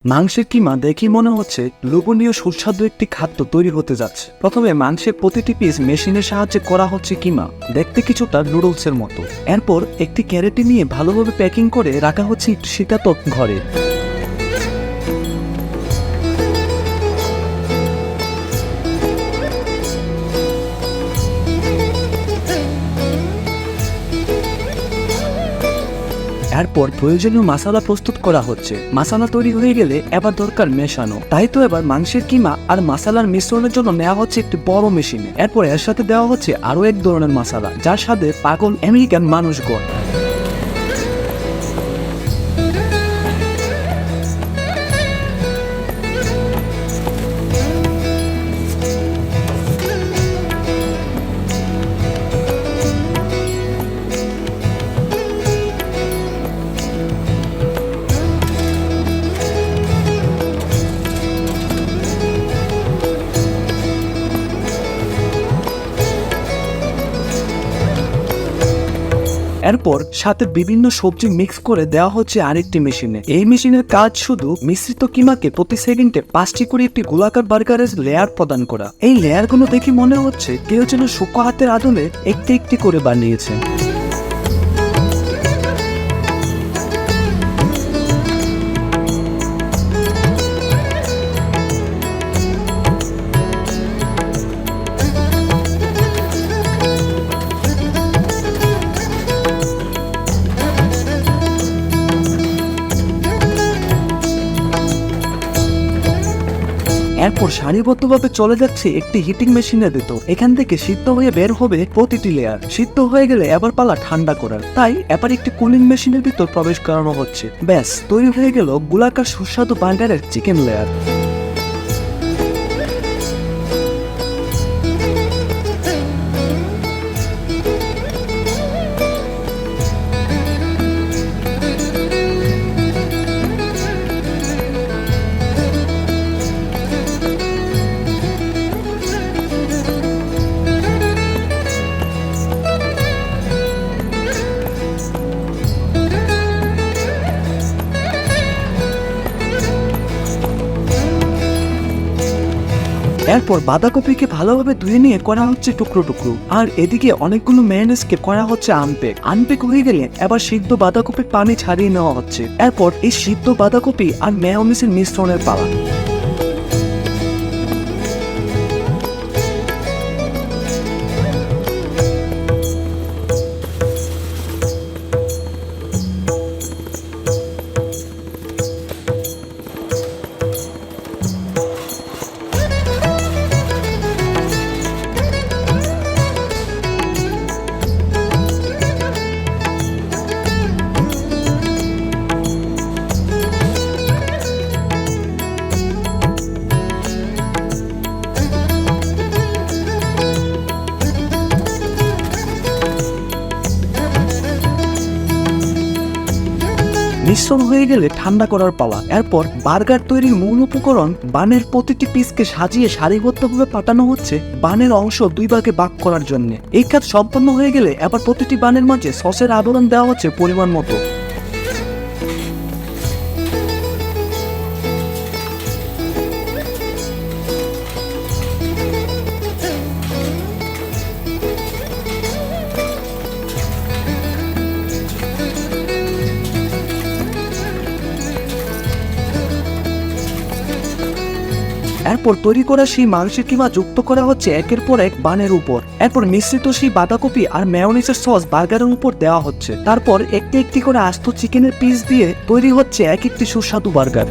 মাংসের কিমা দেখি মনে হচ্ছে লোভনীয় সুস্বাদু একটি খাদ্য তৈরি হতে যাচ্ছে। প্রথমে মাংসের প্রতিটি পিস মেশিনের সাহায্যে করা হচ্ছে কিমা, দেখতে কিছুটা নুডলসের মতো। এরপর একটি ক্যারেটে নিয়ে ভালোভাবে প্যাকিং করে রাখা হচ্ছে একটি শীতাতপ ঘরে। এরপর প্রয়োজনীয় মশলা প্রস্তুত করা হচ্ছে। মশলা তৈরি হয়ে গেলে এবার দরকার মেশানো। তাই তো এবার মাংসের কিমা আর মশলার মিশ্রণের জন্য নেওয়া হচ্ছে একটি বড় মেশিনে। এরপর এর সাথে দেওয়া হচ্ছে আরো এক ধরনের মশলা, যার সাথে পাগল আমেরিকান মানুষগণ। এরপর সাথে বিভিন্ন সবজি মিক্স করে দেওয়া হচ্ছে আরেকটি মেশিনে। এই মেশিনের কাজ শুধু মিশ্রিত কিমাকে প্রতি সেকেন্ডে 5টি করে একটি গোলাকার বার্গারের লেয়ার প্রদান করা। এই লেয়ারগুলো দেখে মনে হচ্ছে কেউ যেন সূক্ষ্ম হাতের আদলে একটি একটি করে বানিয়েছে। এরপর সারিবদ্ধভাবে চলে যাচ্ছে একটি হিটিং মেশিনের ভিতর। এখান থেকে সিদ্ধ হয়ে বের হবে প্রতিটি লেয়ার। সিদ্ধ হয়ে গেলে এবার পালা ঠান্ডা করার, তাই এবার একটি কুলিং মেশিনের ভিতর প্রবেশ করানো হচ্ছে। ব্যাস তৈরি হয়ে গেল গোলাকার সুস্বাদু বার্গারের চিকেন লেয়ার। এরপর বাঁধাকপিকে ভালোভাবে ধুয়ে নিয়ে করা হচ্ছে টুকরো টুকরো, আর এদিকে অনেকগুলো মেয়োনেজকে করা হচ্ছে আনপেক হয়ে গেলে এবার সিদ্ধ বাঁধাকপির পানি ছাড়িয়ে নেওয়া হচ্ছে। এরপর এই সিদ্ধ বাঁধাকপি আর মেয়োনেজের মিশ্রণের পালা। মিশ্রণ হয়ে গেলে ঠান্ডা করার পালা। এরপর বার্গার তৈরির মূল উপকরণ বানের প্রতিটি পিসকে সাজিয়ে সারিবদ্ধভাবে পাঠানো হচ্ছে বানের অংশ দুই ভাগে ভাগ করার জন্য। এই কাজ সম্পন্ন হয়ে গেলে এবার প্রতিটি বানের মাঝে সসের আবরণ দেওয়া হচ্ছে পরিমাণ মতো। এরপর তৈরি করা সেই মাংসের কিমা যুক্ত করা হচ্ছে একের পর এক বানের উপর। এরপর মিশ্রিত সেই বাঁধাকপি আর মেয়োনিজের সস বার্গারের উপর দেওয়া হচ্ছে। তারপর একটি একটি করে আস্ত চিকেনের পিস দিয়ে তৈরি হচ্ছে এক একটি সুস্বাদু বার্গার।